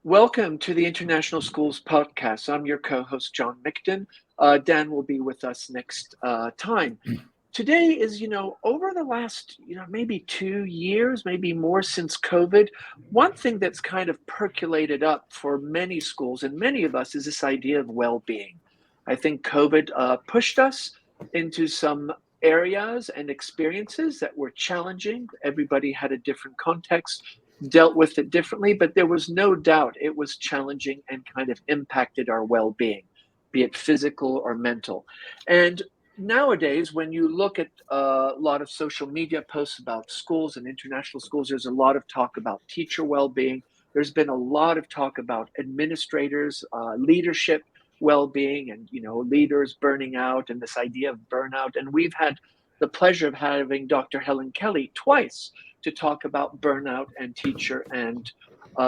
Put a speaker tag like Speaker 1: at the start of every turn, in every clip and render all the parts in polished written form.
Speaker 1: Welcome to the International Schools Podcast. I'm your co-host, John Mickton. Dan will be with us next time. Today is, over the last, maybe 2 years, maybe more since COVID, one thing that's kind of percolated up for many schools and many of us is this idea of well-being. I think COVID pushed us into some areas and experiences that were challenging. Everybody had a different context, dealt with it differently, but there was no doubt it was challenging and kind of impacted our well-being, be it physical or mental. And nowadays, when you look at a lot of social media posts about schools and international schools, there's a lot of talk about teacher well-being. There's been a lot of talk about administrators, leadership well-being, and leaders burning out, and this idea of burnout. And we've had the pleasure of having Dr. Helen Kelly twice to talk about burnout and teacher and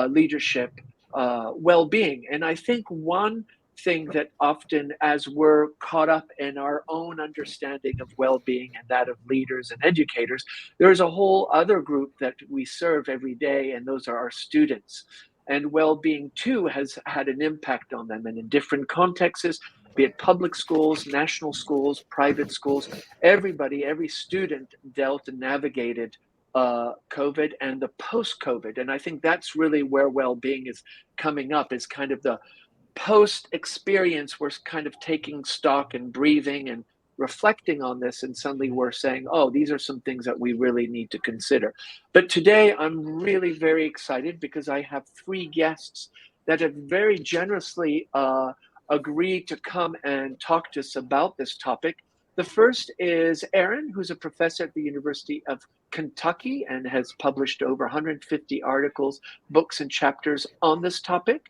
Speaker 1: leadership well-being. And I think one thing that often, as we're caught up in our own understanding of well-being and that of leaders and educators, there's a whole other group that we serve every day, and those are our students. And well-being too has had an impact on them, and in different contexts, be it public schools, national schools, private schools, every student dealt and navigated COVID and the post-COVID. And I think that's really where well-being is coming up, is kind of the post-experience. We're kind of taking stock and breathing and reflecting on this, and suddenly we're saying, oh, these are some things that we really need to consider. But today I'm really very excited because I have three guests that have very generously agreed to come and talk to us about this topic. The first is Aaron, who's a professor at the University of Kentucky and has published over 150 articles, books, and chapters on this topic.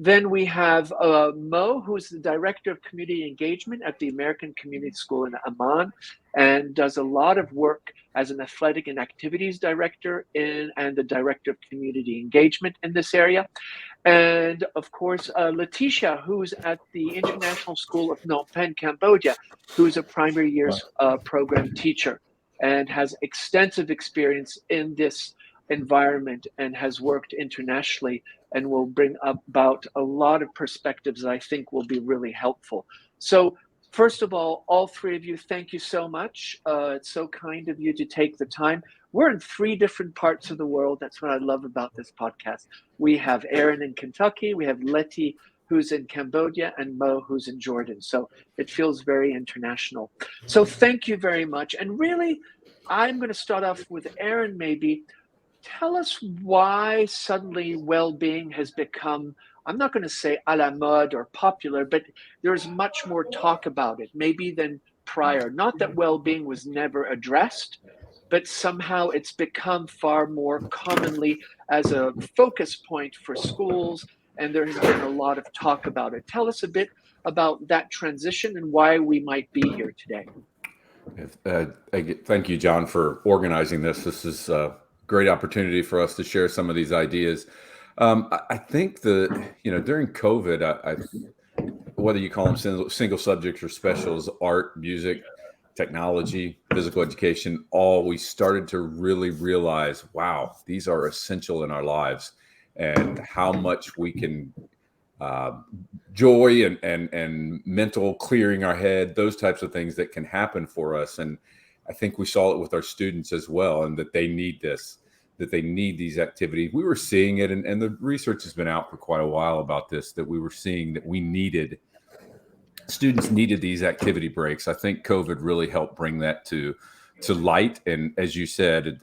Speaker 1: Then we have Mo, who is the Director of Community Engagement at the American Community School in Amman and does a lot of work as an athletic and activities director and the Director of Community Engagement in this area. And of course, Leticia, who's at the International School of Phnom Penh, Cambodia, who's a primary years program teacher and has extensive experience in this environment and has worked internationally and will bring about a lot of perspectives that I think will be really helpful. So first of all three of you, thank you so much. It's so kind of you to take the time. We're in three different parts of the world. That's what I love about this podcast. We have Aaron in Kentucky, we have Letty, who's in Cambodia, and Mo, who's in Jordan. So it feels very international. So thank you very much. And really, I'm going to start off with Aaron maybe. Tell us why suddenly well-being has become, I'm not going to say à la mode or popular, but there's much more talk about it, maybe than prior. Not that well-being was never addressed, but somehow it's become far more commonly as a focus point for schools, and there has been a lot of talk about it. Tell us a bit about that transition and why we might be here today.
Speaker 2: Thank you, John, for organizing this. This is a great opportunity for us to share some of these ideas. I think during COVID, whether you call them single subjects or specials, art, music, technology, physical education, we started to really realize, wow, these are essential in our lives, and how much we can joy and mental clearing our head, those types of things that can happen for us. And I think we saw it with our students as well, and that they need this, that they need these activities. We were seeing it, and the research has been out for quite a while about this, that we were seeing that students needed these activity breaks. I think COVID really helped bring that to light. And as you said,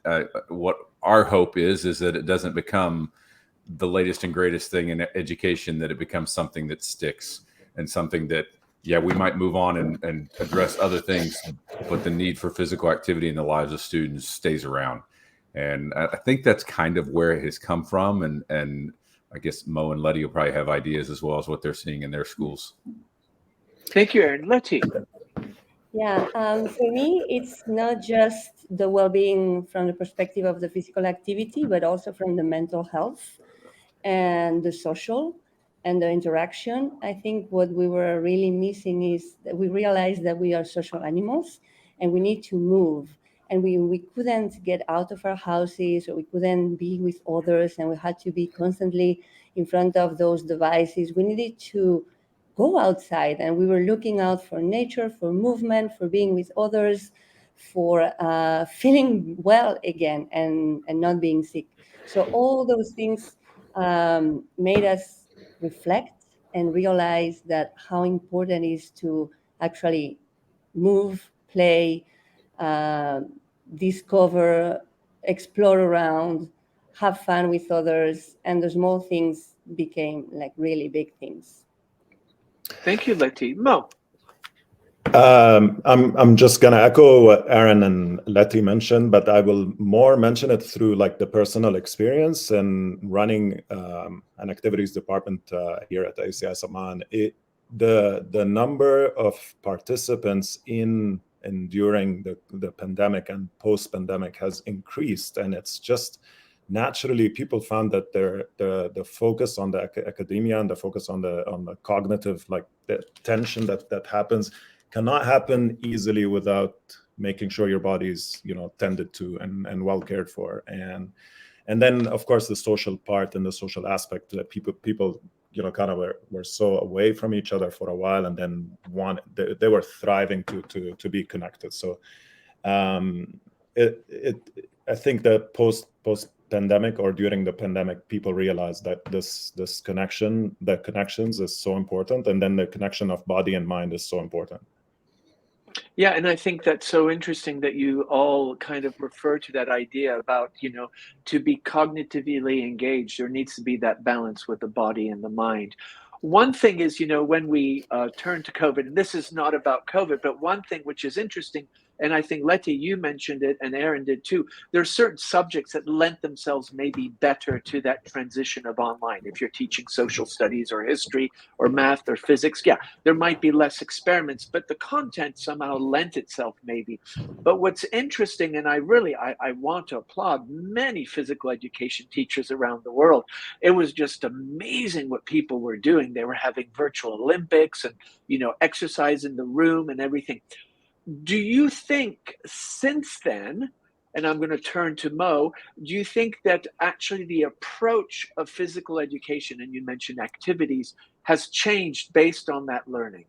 Speaker 2: what our hope is that it doesn't become the latest and greatest thing in education, that it becomes something that sticks and something that, we might move on and address other things, but the need for physical activity in the lives of students stays around. And I think that's kind of where it has come from. And I guess Mo and Letty will probably have ideas as well as what they're seeing in their schools.
Speaker 1: Thank you, Aaron. Letty.
Speaker 3: Yeah, for me, it's not just the well-being from the perspective of the physical activity, but also from the mental health and the social and the interaction. I think what we were really missing is that we realized that we are social animals and we need to move. And we couldn't get out of our houses, or we couldn't be with others, and we had to be constantly in front of those devices. We needed to go outside, and we were looking out for nature, for movement, for being with others, for feeling well again and not being sick. So all those things made us reflect and realize that how important it is to actually move, play, uh, discover, explore around, have fun with others, and the small things became like really big things.
Speaker 1: Thank you, Leti. Mo.
Speaker 4: I'm just gonna echo what Aaron and Letty mentioned, but I will more mention it through like the personal experience and running an activities department here at ACS Amman. The number of participants in and during the pandemic and post-pandemic has increased, and it's just naturally people found that the focus on the academia and the focus on the cognitive, like the tension that happens, cannot happen easily without making sure your body's tended to and well cared for, and then of course the social part and the social aspect that people kind of were so away from each other for a while, and then they were thriving to be connected. So I think that post pandemic or during the pandemic, people realized that this connection, the connections is so important, and then the connection of body and mind is so important.
Speaker 1: Yeah, and I think that's so interesting that you all kind of refer to that idea about, to be cognitively engaged, there needs to be that balance with the body and the mind. One thing is, when we turn to COVID, and this is not about COVID, but one thing which is interesting, and I think Letty, you mentioned it, and Aaron did too, there are certain subjects that lend themselves maybe better to that transition of online. If you're teaching social studies or history or math or physics, yeah, there might be less experiments, but the content somehow lent itself maybe. But what's interesting, and I want to applaud many physical education teachers around the world. It was just amazing what people were doing. They were having virtual Olympics and, exercise in the room and everything. Do you think since then, and I'm going to turn to Mo, do you think that actually the approach of physical education, and you mentioned activities, has changed based on that learning?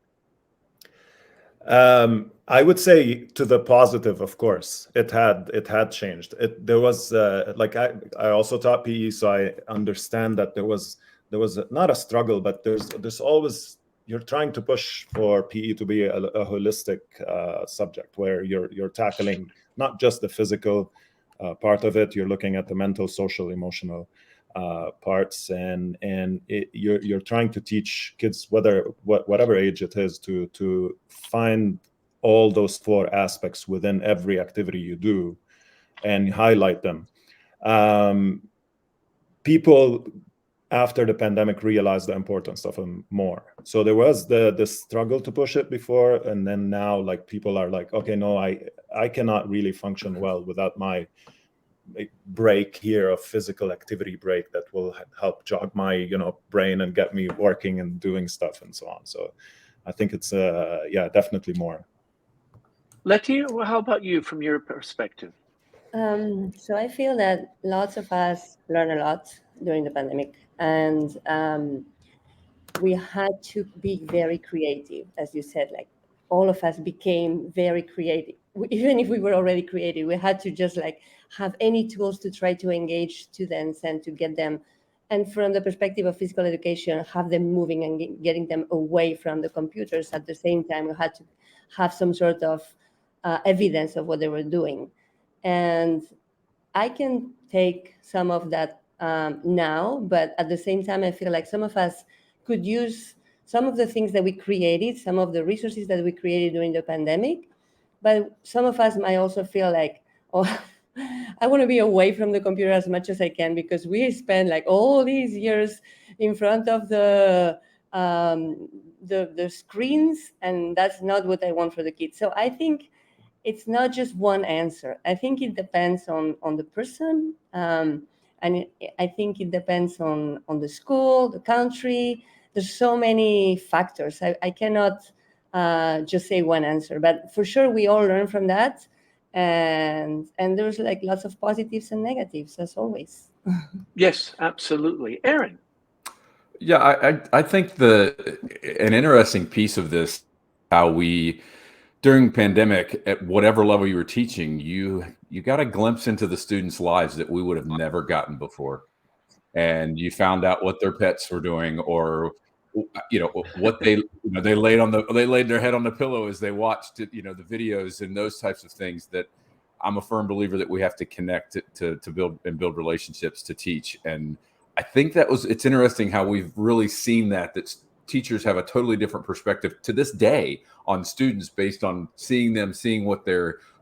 Speaker 4: I would say to the positive, of course, it had changed. There was I also taught PE, so I understand that there was not a struggle, but there's always, you're trying to push for PE to be a holistic subject where you're tackling not just the physical part of it. You're looking at the mental, social, emotional parts, and you're trying to teach kids, whatever age it is, to find all those 4 aspects within every activity you do and highlight them. People after the pandemic realized the importance of them more. So there was the struggle to push it before, and then now like people are like, okay, no, I cannot really function well without my break here of physical activity break that will help jog my brain and get me working and doing stuff and so on. So I think it's definitely more.
Speaker 1: Letty, how about you from your perspective?
Speaker 3: So I feel that lots of us learned a lot during the pandemic, and we had to be very creative, as you said. Like all of us became very creative. Even if we were already creative, we had to just like have any tools to try to engage students and to get them. And from the perspective of physical education, have them moving and getting them away from the computers. At the same time, we had to have some sort of evidence of what they were doing. And I can take some of that now, but at the same time, I feel like some of us could use some of the things that we created, some of the resources that we created during the pandemic. But some of us might also feel like, oh, I want to be away from the computer as much as I can, because we spend like all these years in front of the screens, and that's not what I want for the kids. So I think it's not just one answer. I think it depends on the person, and I think it depends on the school, the country. There's so many factors. I cannot just say one answer, but for sure we all learn from that, and there's like lots of positives and negatives as always.
Speaker 1: Yes, absolutely. Aaron.
Speaker 2: Yeah, I think an interesting piece of this, how we during pandemic at whatever level you were teaching, you got a glimpse into the students' lives that we would have never gotten before, and you found out what their pets were doing, or what they laid their head on the pillow as they watched it, the videos and those types of things. That I'm a firm believer that we have to connect to build relationships to teach. And I think it's interesting how we've really seen that teachers have a totally different perspective to this day on students based on seeing what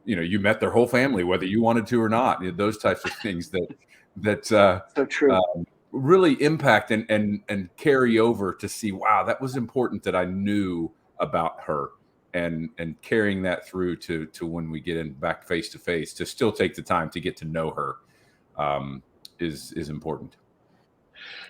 Speaker 2: you met their whole family, whether you wanted to or not, those types of things that
Speaker 1: So true.
Speaker 2: really impact and carry over to see, wow, that was important that I knew about her, and carrying that through to when we get in back face to face, to still take the time to get to know her, is important.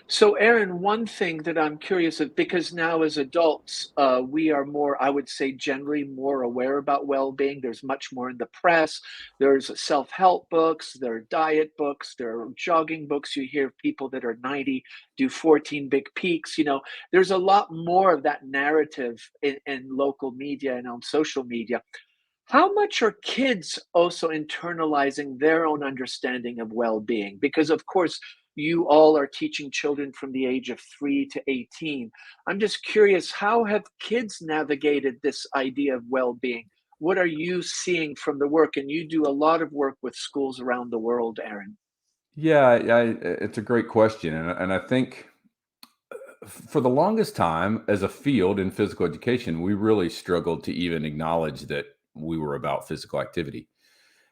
Speaker 1: So, Aaron, one thing that I'm curious of, because now as adults, we are more, I would say, generally more aware about well-being. There's much more in the press. There's self-help books, there are diet books, there are jogging books. You hear people that are 90 do 14 big peaks. There's a lot more of that narrative in local media and on social media. How much are kids also internalizing their own understanding of well-being? Because of course, you all are teaching children from the age of 3 to 18. I'm just curious, how have kids navigated this idea of well-being? What are you seeing from the work? And you do a lot of work with schools around the world, Aaron.
Speaker 2: Yeah, it's a great question, and I think for the longest time as a field in physical education, we really struggled to even acknowledge that we were about physical activity,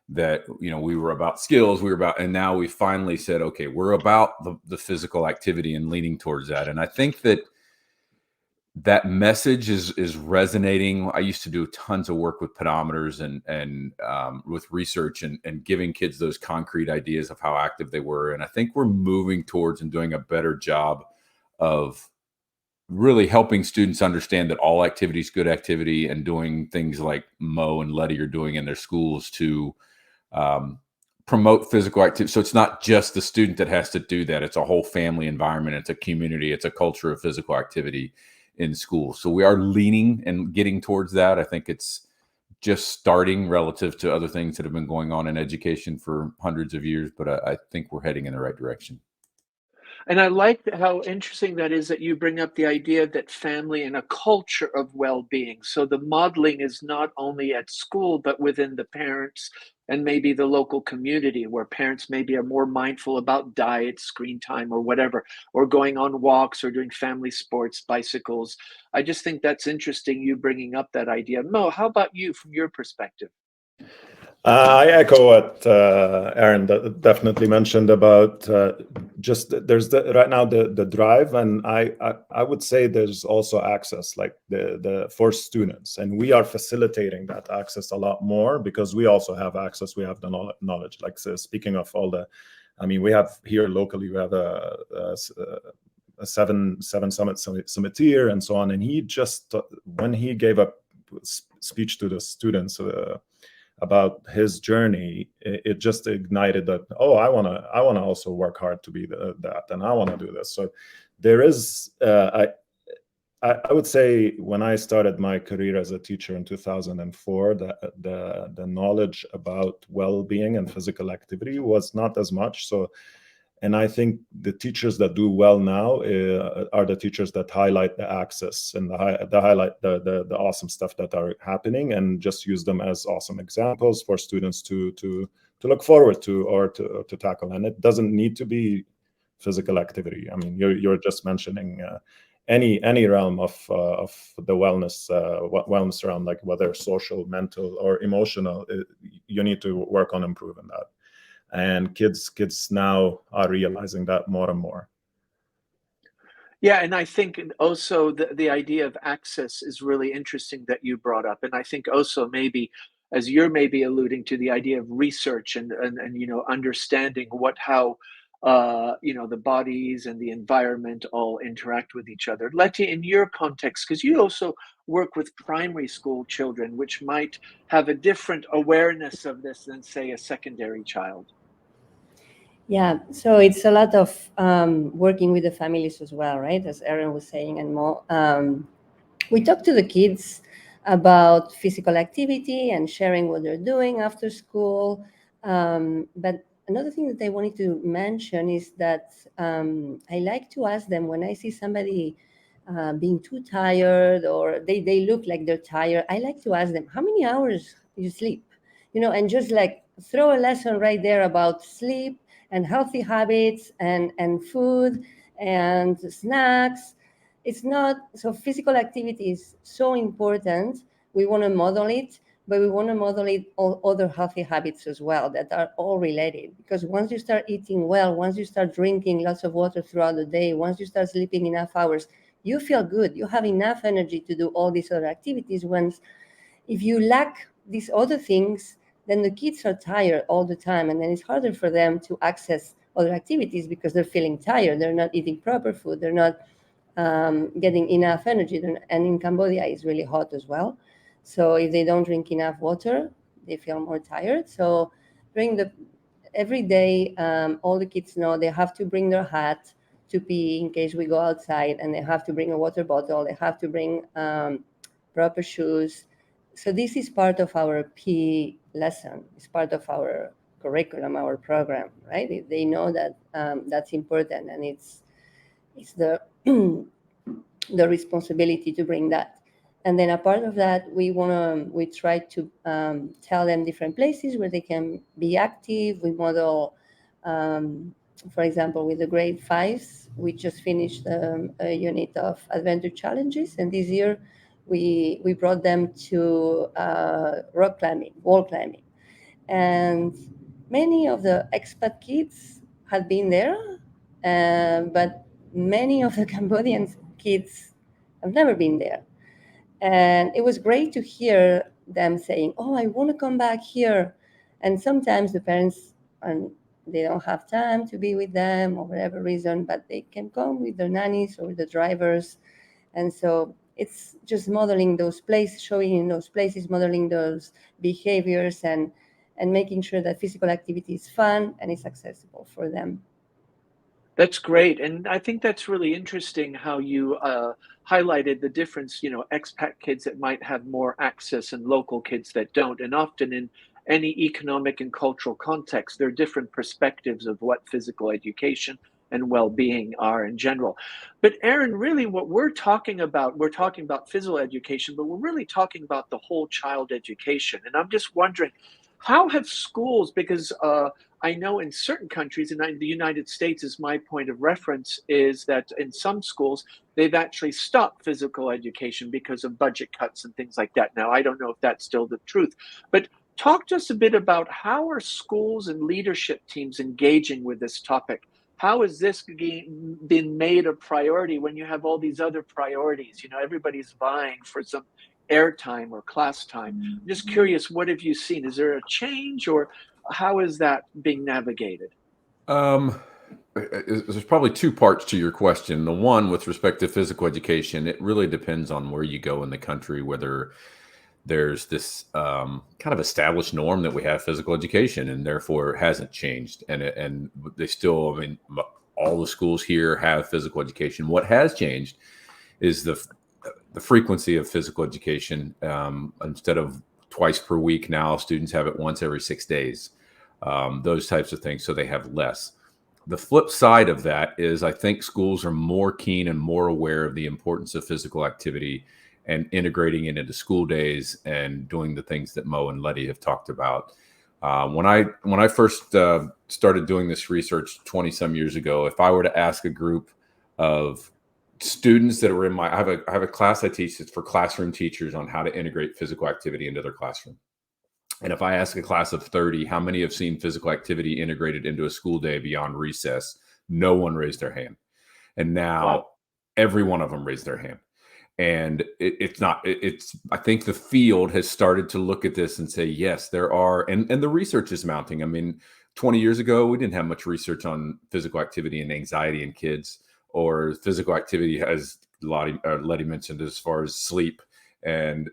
Speaker 2: that we were about skills, and now we finally said, okay, we're about the physical activity and leaning towards that. And I think that message is resonating. I used to do tons of work with pedometers and with research and giving kids those concrete ideas of how active they were. And I think we're moving towards and doing a better job of really helping students understand that all activity is good activity, and doing things like Mo and Letty are doing in their schools to promote physical activity. So it's not just the student that has to do that. It's a whole family environment. It's a community. It's a culture of physical activity in school. So we are leaning and getting towards that. I think it's just starting relative to other things that have been going on in education for hundreds of years, but I think we're heading in the right direction.
Speaker 1: And I like how interesting that is that you bring up the idea that family and a culture of well-being. So the modeling is not only at school, but within the parents and maybe the local community, where parents maybe are more mindful about diet, screen time, or whatever, or going on walks or doing family sports, bicycles. I just think that's interesting, you bringing up that idea. Mo, how about you from your perspective?
Speaker 4: I echo what Aaron definitely mentioned about just there's right now the drive, and I would say there's also access, like the for students, and we are facilitating that access a lot more because we also have access. We have the knowledge. Like, so speaking of all I mean, we have here locally, we have a seven summit summiteer and so on, and he just when he gave a speech to the students about his journey, it just ignited that, oh, I want to also work hard to be that, and I want to do this. So there is I would say when I started my career as a teacher in 2004, the knowledge about well-being and physical activity was not as much. So, and I think the teachers that do well now are the teachers that highlight the access and the highlight the awesome stuff that are happening, and just use them as awesome examples for students to look forward to, or to tackle. And it doesn't need to be physical activity. I mean, you're just mentioning any realm of the wellness realm, like whether social, mental, or emotional. You need to work on improving that. And kids now are realizing that more and more.
Speaker 1: Yeah, and I think also the idea of access is really interesting that you brought up. And I think also maybe, as you're maybe alluding to, the idea of research and understanding how the bodies and the environment all interact with each other. Letty, in your context, because you also work with primary school children, which might have a different awareness of this than, say, a secondary child.
Speaker 3: Yeah, so it's a lot of working with the families as well, right? As Aaron was saying, and more. We talk to the kids about physical activity and sharing what they're doing after school. But another thing that I wanted to mention is that I like to ask them when I see somebody being too tired or they look like they're tired, I like to ask them, how many hours you sleep? And just like throw a lesson right there about sleep and healthy habits and food and snacks. It's not so physical activity is so important. We want to model it, but we want to model it all other healthy habits as well that are all related. Because once you start eating well, once you start drinking lots of water throughout the day, once you start sleeping enough hours, you feel good. You have enough energy to do all these other activities. Once if you lack these other things, then the kids are tired all the time, and then it's harder for them to access other activities because they're feeling tired. They're not eating proper food. They're not getting enough energy. And in Cambodia, it's really hot as well. So if they don't drink enough water, they feel more tired. So during the every day, all the kids know they have to bring their hat to pee in case we go outside, and they have to bring a water bottle. They have to bring proper shoes. So this is part of our PE lesson. It's part of our curriculum, our program, right? They know that that's important, and it's the the responsibility to bring that. And then a part of that, we try to tell them different places where they can be active. We model, for example, with the grade fives, we just finished a unit of adventure challenges, and this year we brought them to rock climbing, wall climbing, and many of the expat kids had been there, but many of the Cambodian kids have never been there. And it was great to hear them saying, "Oh, I want to come back here." And sometimes the parents, and they don't have time to be with them or whatever reason, but they can come with their nannies or the drivers. And so it's just modeling those places, showing in those places, modeling those behaviors, and making sure that physical activity is fun and is accessible for them.
Speaker 1: That's great, and I think that's really interesting how you highlighted the difference. Expat kids that might have more access and local kids that don't, and often in any economic and cultural context, there are different perspectives of what physical education and well-being are in general. But Aaron, really, what we're talking about physical education, but we're really talking about the whole child education. And I'm just wondering, how have schools, because I know in certain countries, and the United States is my point of reference, is that in some schools, they've actually stopped physical education because of budget cuts and things like that. Now, I don't know if that's still the truth, but talk to us a bit about how are schools and leadership teams engaging with this topic? How has this been made a priority when you have all these other priorities? Everybody's vying for some airtime or class time. I'm just curious, what have you seen? Is there a change, or how is that being navigated?
Speaker 2: There's probably two parts to your question. The one with respect to physical education, it really depends on where you go in the country, whether there's this kind of established norm that we have physical education, and therefore it hasn't changed. And they still, I mean, all the schools here have physical education. What has changed is the frequency of physical education. Instead of twice per week, now students have it once every 6 days. Those types of things, so they have less. The flip side of that is I think schools are more keen and more aware of the importance of physical activity and integrating it into school days and doing the things that Mo and Letty have talked about. When I first started doing this research 20 some years ago, if I were to ask a group of students that are I have a class I teach that's for classroom teachers on how to integrate physical activity into their classroom. And if I ask a class of 30, how many have seen physical activity integrated into a school day beyond recess? No one raised their hand. And now
Speaker 1: Wow.
Speaker 2: every one of them raised their hand. And it's I think the field has started to look at this and say, yes, there are, and the research is mounting. I mean, 20 years ago, we didn't have much research on physical activity and anxiety in kids, or physical activity, as Letty mentioned, as far as sleep and,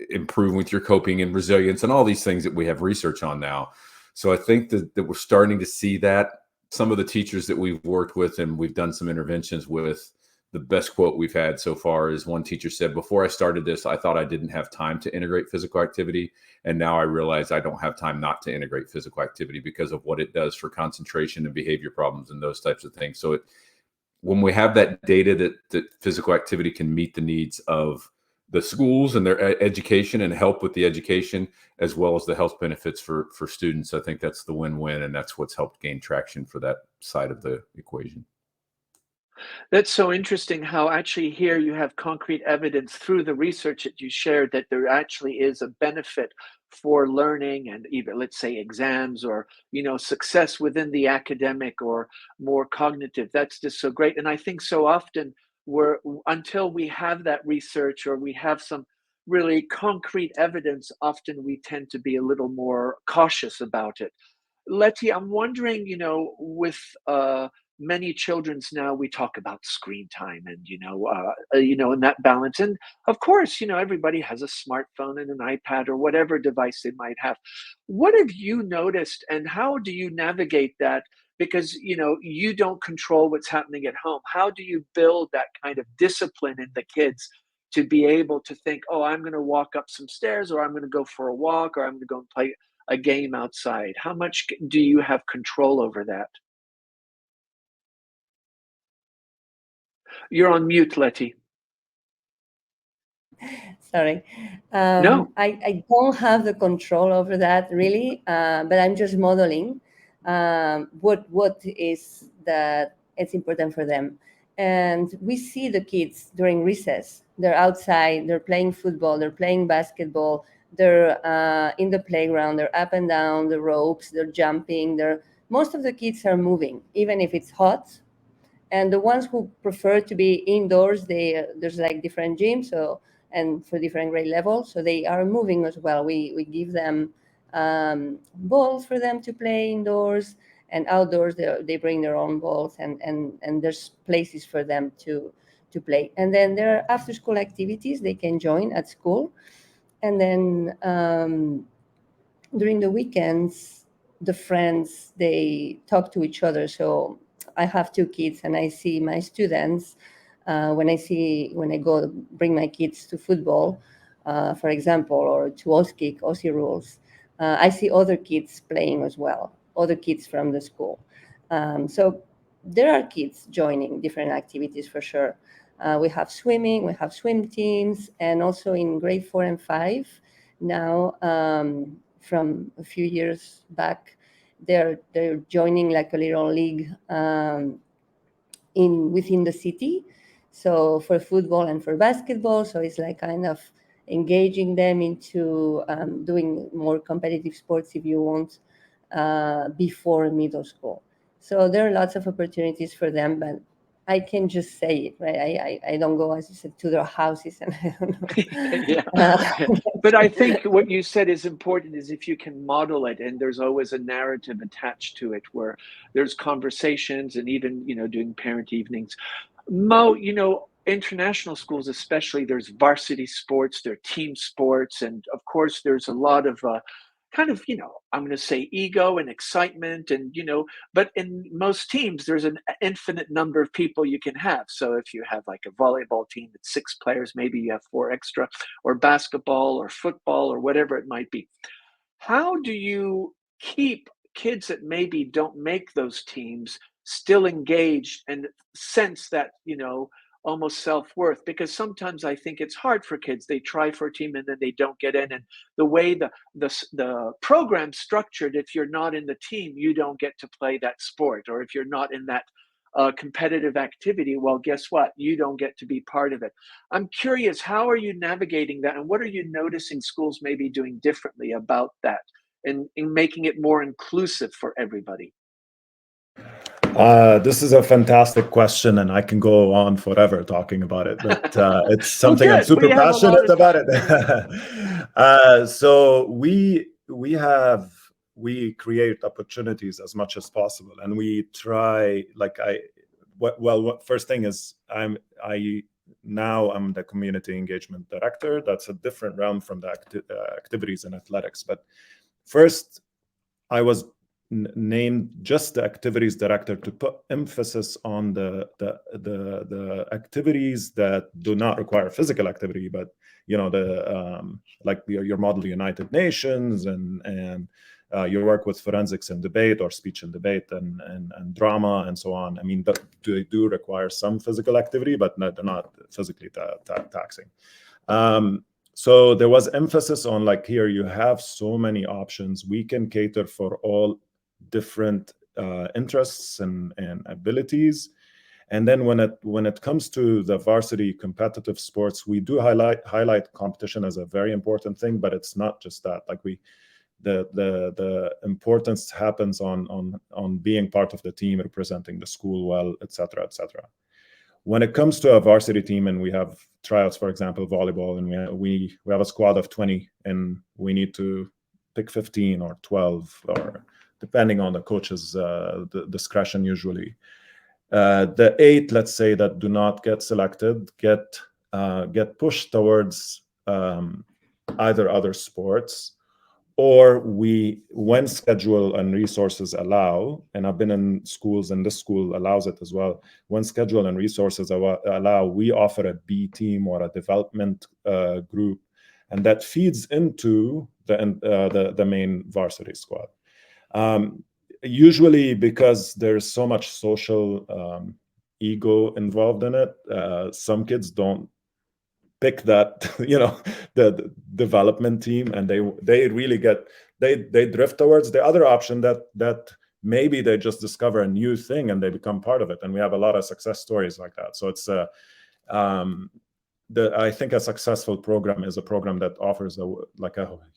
Speaker 2: improving with your coping and resilience and all these things that we have research on now. So I think that we're starting to see that. Some of the teachers that we've worked with and we've done some interventions with, the best quote we've had so far is one teacher said, before I started this, I thought I didn't have time to integrate physical activity. And now I realize I don't have time not to integrate physical activity because of what it does for concentration and behavior problems and those types of things. So when we have that data that physical activity can meet the needs of the schools and their education and help with the education, as well as the health benefits for students, I think that's the win-win. And that's what's helped gain traction for that side of the equation.
Speaker 1: That's so interesting how actually here you have concrete evidence through the research that you shared that there actually is a benefit for learning and even, let's say, exams or, success within the academic or more cognitive. That's just so great. And I think so often until we have that research or we have some really concrete evidence, often we tend to be a little more cautious about it. Letty, I'm wondering, with many children's now, we talk about screen time and and that balance. And of course, everybody has a smartphone and an iPad or whatever device they might have. What have you noticed, and how do you navigate that? Because you don't control what's happening at home. How do you build that kind of discipline in the kids to be able to think, oh, I'm going to walk up some stairs, or I'm going to go for a walk, or I'm going to go and play a game outside? How much do you have control over that? You're on mute, Letty.
Speaker 3: Sorry.
Speaker 1: No.
Speaker 3: I don't have the control over that really, but I'm just modeling what is that it's important for them. And we see the kids during recess. They're outside, they're playing football, they're playing basketball, they're in the playground, they're up and down the ropes, they're jumping. Most of the kids are moving, even if it's hot. And the ones who prefer to be indoors, there's like different gyms, and for different grade levels, so they are moving as well. We give them balls for them to play indoors, and outdoors they bring their own balls, and there's places for them to play. And then there are after school activities they can join at school, and then during the weekends the friends, they talk to each other. So I have two kids, and I see my students when I go bring my kids to football, for example, or to Aussie rules. I see other kids playing as well, other kids from the school. So there are kids joining different activities for sure. We have swimming, we have swim teams, and also in grade 4 and 5 now. From a few years back, they're joining like a little league within the city, so for football and for basketball. So it's like kind of engaging them into doing more competitive sports, if you want, before middle school. So there are lots of opportunities for them, but I can just say it, right? I don't go, as you said, to their houses, and I don't know.
Speaker 1: Yeah. But I think what you said is important, is if you can model it, and there's always a narrative attached to it where there's conversations and even, doing parent evenings. Mo, international schools especially, there's varsity sports, there are team sports, and of course there's a lot of kind of, I'm going to say ego and excitement, and but in most teams there's an infinite number of people you can have. So if you have like a volleyball team that's 6 players, maybe you have 4 extra, or basketball or football or whatever it might be. How do you keep kids that maybe don't make those teams still engaged and sense that, almost self-worth? Because sometimes I think it's hard for kids. They try for a team and then they don't get in. And the way the program's structured, if you're not in the team, you don't get to play that sport. Or if you're not in that competitive activity, well, guess what? You don't get to be part of it. I'm curious, how are you navigating that? And what are you noticing schools maybe doing differently about that, and in making it more inclusive for everybody?
Speaker 4: This is a fantastic question, and I can go on forever talking about it, but it's something I'm super passionate about it. So we create opportunities as much as possible, and we try. First thing is I'm the community engagement director. That's a different realm from the activities in athletics. But first, I was named just the activities director to put emphasis on the activities that do not require physical activity, but like your Model United Nations and your work with forensics and debate, or speech and debate, and drama and so on. I mean, they do require some physical activity, but they're not physically taxing. So there was emphasis on, like, here you have so many options. We can cater for all different interests and abilities. And then when it comes to the varsity competitive sports, we do highlight competition as a very important thing, but it's not just that. Like, the importance happens on being part of the team, representing the school well, etc., etc. When it comes to a varsity team and we have tryouts, for example, volleyball, and we have a squad of 20 and we need to pick 15 or 12, or depending on the coach's discretion usually. The 8, let's say, that do not get selected get pushed towards either other sports, or when schedule and resources allow, and I've been in schools and this school allows it as well, when schedule and resources allow, we offer a B team or a development group, and that feeds into the main varsity squad. Usually, because there's so much social ego involved in it, some kids don't pick that, the development team, and they really they drift towards the other option that maybe they just discover a new thing and they become part of it. And we have a lot of success stories like that. So it's I think a successful program is a program that offers a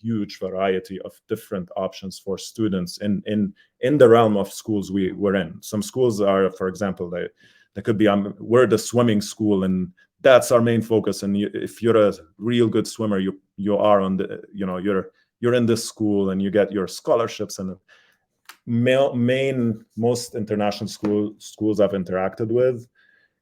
Speaker 4: huge variety of different options for students in the realm of schools we're in. Some schools are, for example, they could be, we're the swimming school, and that's our main focus. And if you're a real good swimmer, you are on the, you're in this school and you get your scholarships. And most international schools I've interacted with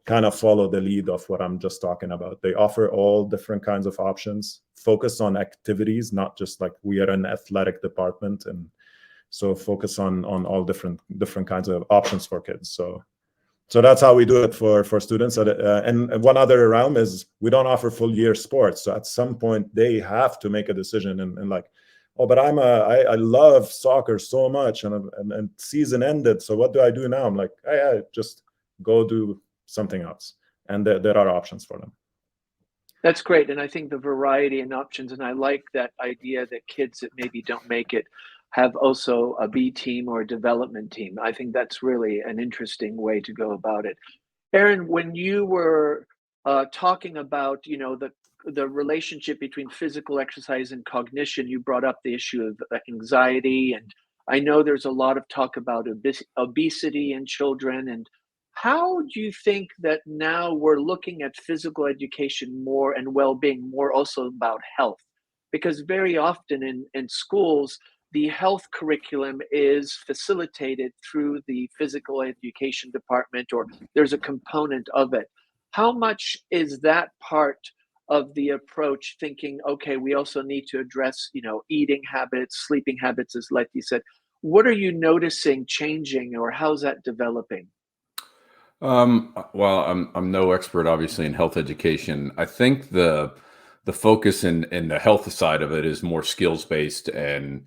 Speaker 4: kind of follow the lead of what I'm just talking about. They offer all different kinds of options, focus on activities, not just like we are an athletic department, and so focus on all different kinds of options for kids. So that's how we do it for students. And one other realm is we don't offer full year sports. So at some point they have to make a decision and like, oh, but I love soccer so much, and season ended. So what do I do now? I'm like, I just go do something else. And there are options for them.
Speaker 1: That's great. And I think the variety and options, and I like that idea that kids that maybe don't make it have also a B team or a development team. I think that's really an interesting way to go about it. Aaron, when you were talking about, the relationship between physical exercise and cognition, you brought up the issue of anxiety. And I know there's a lot of talk about obesity in children. And how do you think that now we're looking at physical education more and well-being more also about health? Because very often in schools, the health curriculum is facilitated through the physical education department, or there's a component of it. How much is that part of the approach, thinking, okay, we also need to address, eating habits, sleeping habits, as Leti said. What are you noticing changing, or how's that developing?
Speaker 2: Well, I'm no expert, obviously, in health education. I think the focus in the health side of it is more skills based, and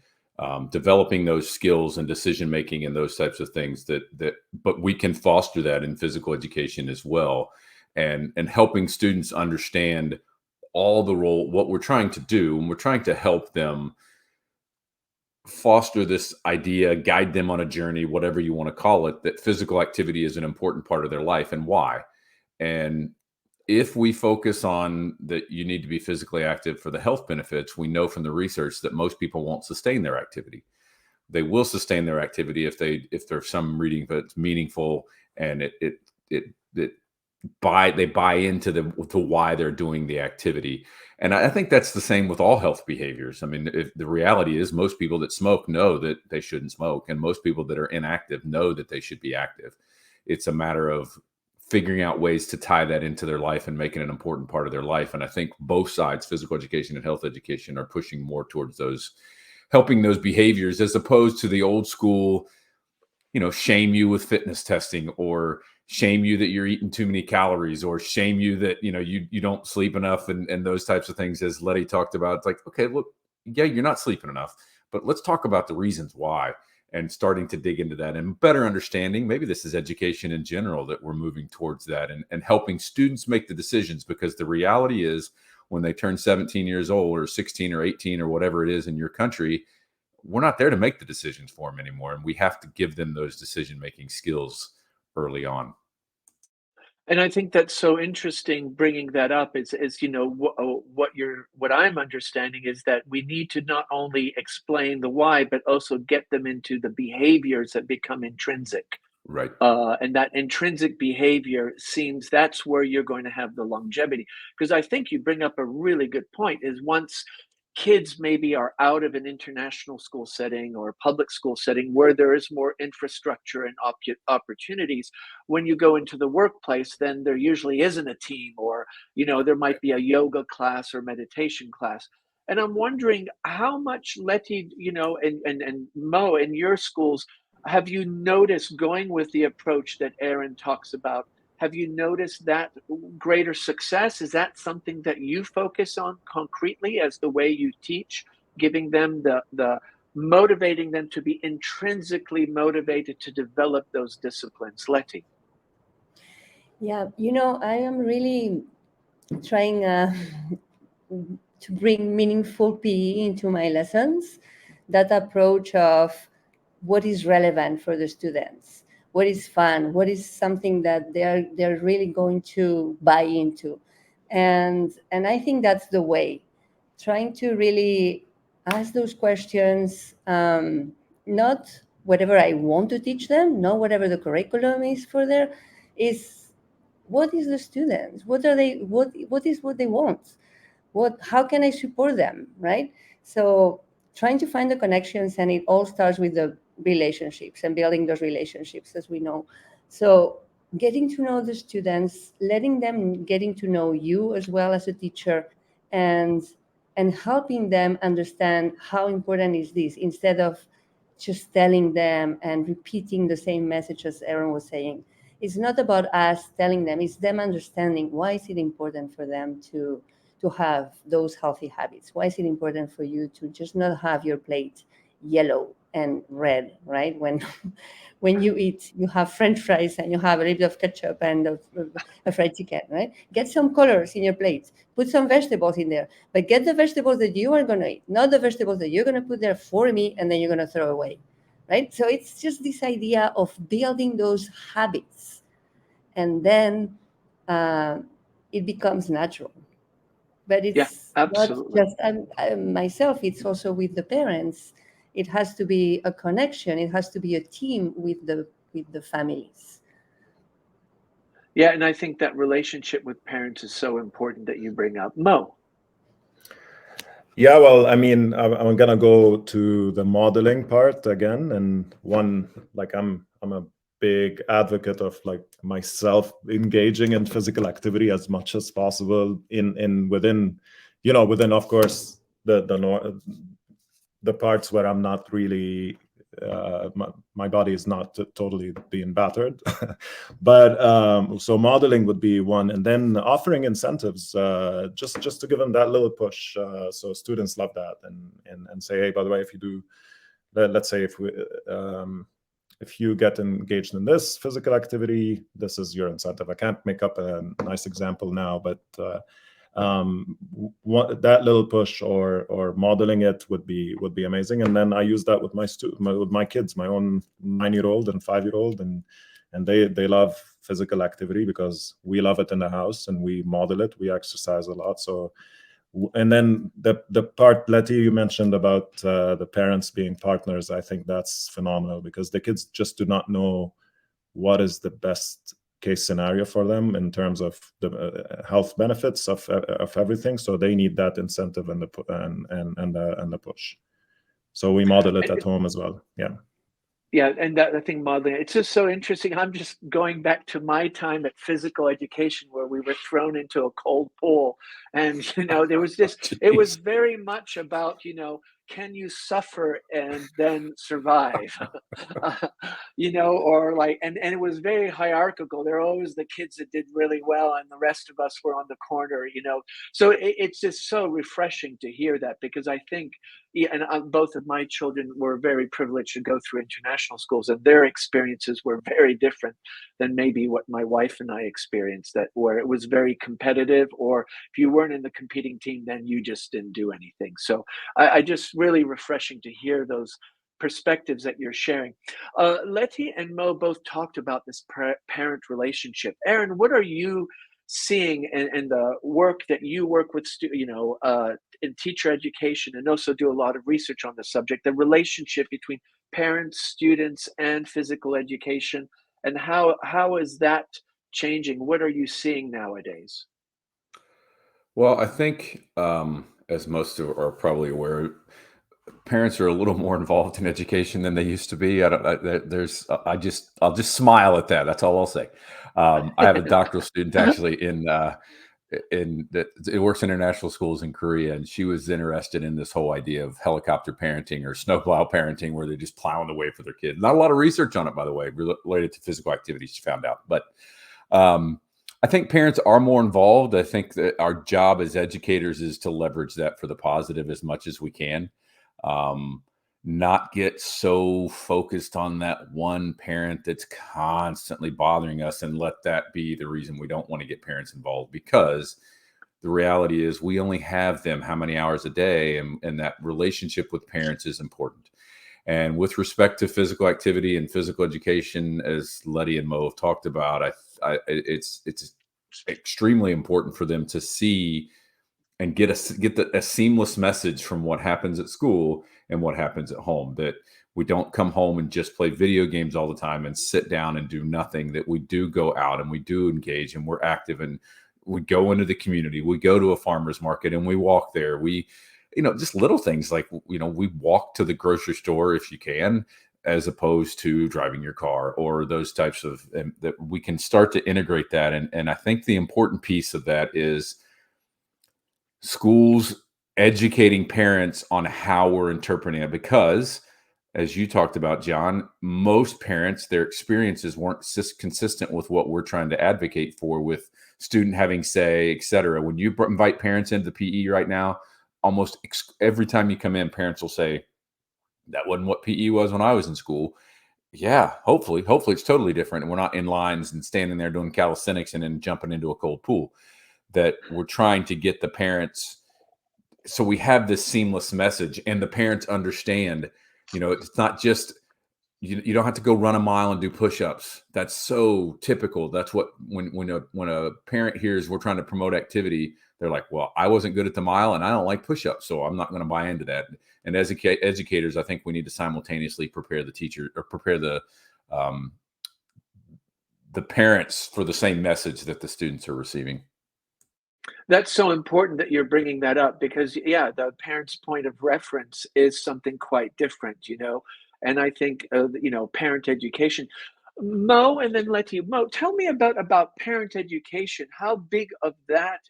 Speaker 2: developing those skills and decision making and those types of things but we can foster that in physical education as well, and helping students understand what we're trying to do, and we're trying to help them foster this idea, guide them on a journey, whatever you want to call it, that physical activity is an important part of their life and why. And if we focus on that you need to be physically active for the health benefits, we know from the research that most people won't sustain their activity. They will sustain their activity if there's some reading that's meaningful, and they buy into the why they're doing the activity. And I think that's the same with all health behaviors. I mean, if the reality is most people that smoke know that they shouldn't smoke, and most people that are inactive know that they should be active. It's a matter of figuring out ways to tie that into their life and making it an important part of their life. And I think both sides, physical education and health education, are pushing more towards those helping those behaviors, as opposed to the old school, shame you with fitness testing, or shame you that you're eating too many calories, or shame you that, you don't sleep enough, and those types of things, as Letty talked about. It's like, okay, look, yeah, you're not sleeping enough, but let's talk about the reasons why, and starting to dig into that and better understanding. Maybe this is education in general, that we're moving towards that, and helping students make the decisions, because the reality is, when they turn 17 years old, or 16 or 18 or whatever it is in your country, we're not there to make the decisions for them anymore. And we have to give them those decision-making skills early on.
Speaker 1: And I think that's so interesting bringing that up, is what I'm understanding is that we need to not only explain the why, but also get them into the behaviors that become intrinsic.
Speaker 2: Right.
Speaker 1: And that intrinsic behavior seems that's where you're going to have the longevity. Because I think you bring up a really good point, is once kids maybe are out of an international school setting or public school setting where there is more infrastructure and opportunities, when you go into the workplace, then there usually isn't a team, or there might be a yoga class or meditation class. And I'm wondering how much, Letty, and Mo, in your schools, have you noticed, going with the approach that Aaron talks about, have you noticed that greater success? Is that something that you focus on concretely as the way you teach, giving them the motivating them to be intrinsically motivated to develop those disciplines? Letty.
Speaker 3: Yeah, I am really trying to bring meaningful PE into my lessons. That approach of what is relevant for the students, what is fun, what is something that they're really going to buy into, and I think that's the way. Trying to really ask those questions, not whatever I want to teach them, not whatever the curriculum is for there, is what is the students, what are they, what is what they want, how can I support them, right? So trying to find the connections, and it all starts with the relationships and building those relationships, as we know. So getting to know the students, letting them getting to know you as well as a teacher, and helping them understand how important is this, instead of just telling them and repeating the same message, as Aaron was saying. It's not about us telling them, it's them understanding why is it important for them to have those healthy habits. Why is it important for you to just not have your plate yellow and red, right? When you eat, you have French fries and you have a little bit of ketchup and a fried chicken, right? Get some colors in your plate. Put some vegetables in there, but get the vegetables that you are going to eat, not the vegetables that you're going to put there for me and then you're going to throw away, right? So it's just this idea of building those habits, and then it becomes natural. But it's not just myself, it's also with the parents. It has to be a connection. It has to be a team with the families.
Speaker 1: Yeah, and I think that relationship with parents is so important that you bring up. Mo.
Speaker 4: Yeah, well, I mean, I'm gonna go to the modeling part again, and I'm a big advocate of myself engaging in physical activity as much as possible within of course the parts where I'm not really my body is not totally being battered. But so modeling would be one, and then offering incentives just to give them that little push, so students love that, and say, hey, by the way, if you do, let's say if you get engaged in this physical activity, this is your incentive. I can't make up a nice example now, but that little push or modeling it would be amazing. And then I use that with with my kids, my own 9-year-old and 5-year-old, and they love physical activity because we love it in the house and we model it. We exercise a lot. So, and then the part, Letty, you mentioned about the parents being partners, I think that's phenomenal, because the kids just do not know what is the best case scenario for them in terms of the health benefits of everything. So they need that incentive and the push. So we model it at home as well. Yeah.
Speaker 1: Yeah, and that, I think modeling, it's just so interesting. I'm just going back to my time at physical education where we were thrown into a cold pool. And, there was just, it was very much about, can you suffer and then survive? Or like, and it was very hierarchical. There were always the kids that did really well, and the rest of us were on the corner. So it's just so refreshing to hear that, because I think, yeah, and both of my children were very privileged to go through international schools, and their experiences were very different than maybe what my wife and I experienced, that where it was very competitive, or if you weren't in the competing team, then you just didn't do anything. So I just really refreshing to hear those perspectives that you're sharing. Letty and Mo both talked about this parent relationship. Aaron, what are you seeing in the work that you work with, in teacher education, and also do a lot of research on the subject, the relationship between parents, students, and physical education, and how is that changing? What are you seeing nowadays?
Speaker 2: Well, I think, as most are probably aware, parents are a little more involved in education than they used to be. I don't. I'll just smile at that. That's all I'll say. I have a doctoral student actually in that it works in international schools in Korea, and she was interested in this whole idea of helicopter parenting or snowplow parenting, where they're just plowing the way for their kids. Not a lot of research on it, by the way, related to physical activity, she found out. But I think parents are more involved. I think that our job as educators is to leverage that for the positive as much as we can. Not get so focused on that one parent that's constantly bothering us, and let that be the reason we don't want to get parents involved, because the reality is we only have them how many hours a day, and that relationship with parents is important. And with respect to physical activity and physical education, as Letty and Mo have talked about, it's extremely important for them to see and get a seamless message from what happens at school and what happens at home. That we don't come home and just play video games all the time and sit down and do nothing, that we do go out and we do engage and we're active, and we go into the community. We go to a farmer's market and we walk there. We, just little things like, we walk to the grocery store if you can, as opposed to driving your car, or those types of, and that we can start to integrate that. And I think the important piece of that is schools educating parents on how we're interpreting it, because as you talked about, John, most parents, their experiences weren't consistent with what we're trying to advocate for, with student having say, et cetera. When you invite parents into the PE right now, almost every time you come in, parents will say, that wasn't what PE was when I was in school. Yeah, hopefully it's totally different. And we're not in lines and standing there doing calisthenics and then jumping into a cold pool. That we're trying to get the parents, so we have this seamless message, and the parents understand, it's not just, you don't have to go run a mile and do push-ups. That's so typical. That's what, when a parent hears we're trying to promote activity, they're like, well, I wasn't good at the mile and I don't like push-ups, so I'm not going to buy into that. And as educators, I think we need to simultaneously prepare the teacher, or prepare the parents for the same message that the students are receiving.
Speaker 1: That's so important that you're bringing that up, because, yeah, the parent's point of reference is something quite different. And I think, parent education. Mo, and then Letty. Mo, tell me about parent education. How big of that,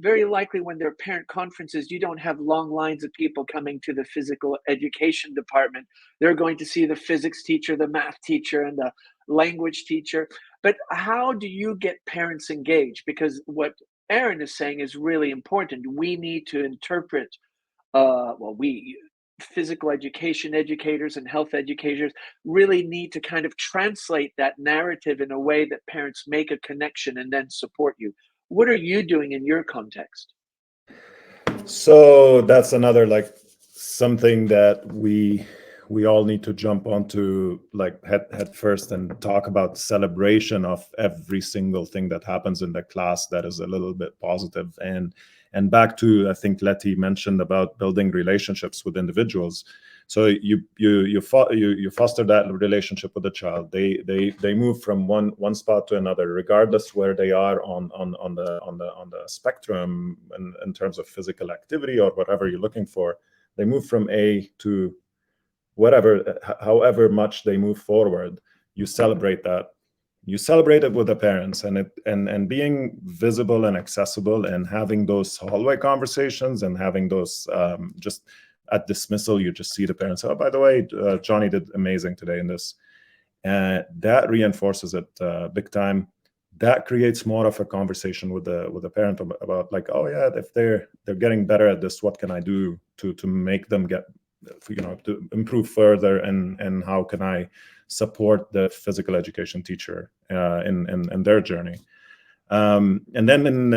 Speaker 1: very likely when there are parent conferences, you don't have long lines of people coming to the physical education department. They're going to see the physics teacher, the math teacher, and the language teacher. But how do you get parents engaged? Because what Aaron is saying is really important. We need to interpret, we physical education educators and health educators really need to kind of translate that narrative in a way that parents make a connection and then support you. What are you doing in your context?
Speaker 4: So that's another something that we all need to jump onto head first, and talk about celebration of every single thing that happens in the class that is a little bit positive. And back to, I think Letty mentioned about building relationships with individuals. So you foster that relationship with the child. They move from one spot to another, regardless where they are on the spectrum in terms of physical activity or whatever you're looking for. They move from A to whatever, however much they move forward. You celebrate that. You celebrate it with the parents, and being visible and accessible, and having those hallway conversations, and having those just at dismissal, you just see the parents, oh, by the way, Johnny did amazing today in this. And that reinforces it big time. That creates more of a conversation with the parent about like, oh yeah, if they're getting better at this, what can I do to make them get, to improve further, and how can I support the physical education teacher in their journey. And then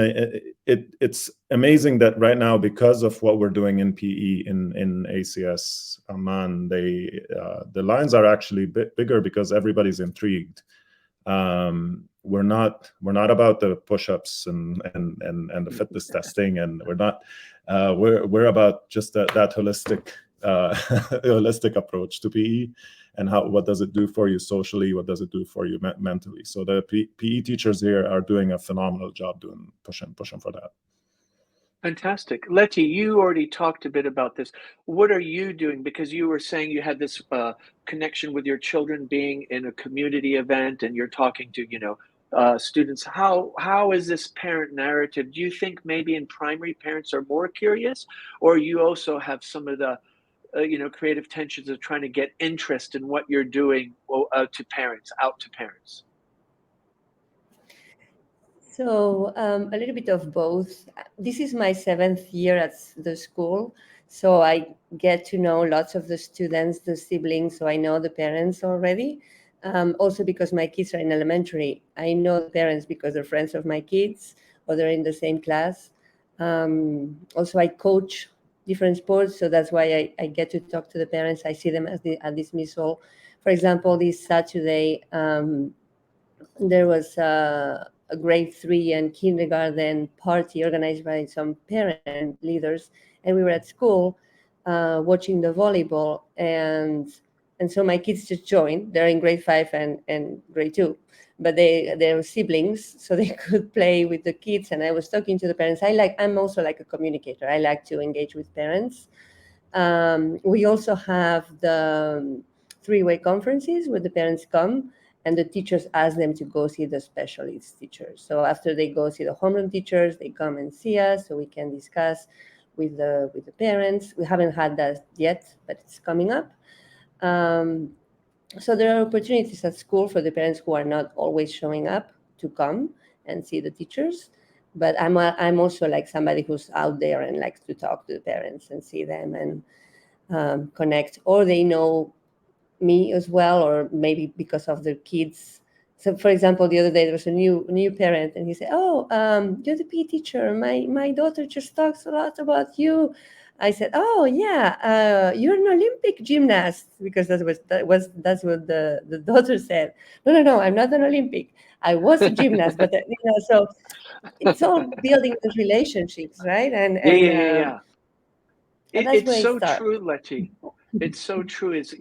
Speaker 4: it's amazing that right now, because of what we're doing in PE in ACS Amman, the lines are actually bigger because everybody's intrigued. We're not about the push-ups and the fitness testing, and we're about just that holistic holistic approach to PE, and what does it do for you socially, what does it do for you mentally. So the PE teachers here are doing a phenomenal job pushing for that.
Speaker 1: Fantastic. Leti, you already talked a bit about this. What are you doing? Because you were saying you had this connection with your children being in a community event, and you're talking to, students. How is this parent narrative? Do you think maybe in primary parents are more curious, or you also have some of the creative tensions of trying to get interest in what you're doing out to parents?
Speaker 3: So a little bit of both. This is my 7th year at the school, so I get to know lots of the students, the siblings, so I know the parents already. Also because my kids are in elementary, I know the parents because they're friends of my kids or they're in the same class. Also, I coach different sports, so that's why I get to talk to the parents. I see them at dismissal. For example, this Saturday, there was a grade 3 and kindergarten party organized by some parent leaders, and we were at school watching the volleyball, and so my kids just joined. They're in grade 5 and grade 2, but they're siblings, so they could play with the kids. And I was talking to the parents. I'm also like a communicator. I like to engage with parents. We also have the 3-way conferences where the parents come and the teachers ask them to go see the specialist teachers. So after they go see the homeroom teachers, they come and see us so we can discuss with the parents. We haven't had that yet, but it's coming up. So there are opportunities at school for the parents who are not always showing up to come and see the teachers. But I'm also like somebody who's out there and likes to talk to the parents and see them and connect, or they know me as well, or maybe because of their kids. So for example, the other day there was a new parent, and he said, oh, you're the PE teacher, my daughter just talks a lot about you. I said, oh yeah, you're an Olympic gymnast, because that's what the daughter said. No, I'm not an Olympic. I was a gymnast, but so it's all building the relationships, right? And
Speaker 1: Yeah.
Speaker 3: that's
Speaker 1: It's
Speaker 3: where it
Speaker 1: so
Speaker 3: starts.
Speaker 1: true, Leti. It's so true. Is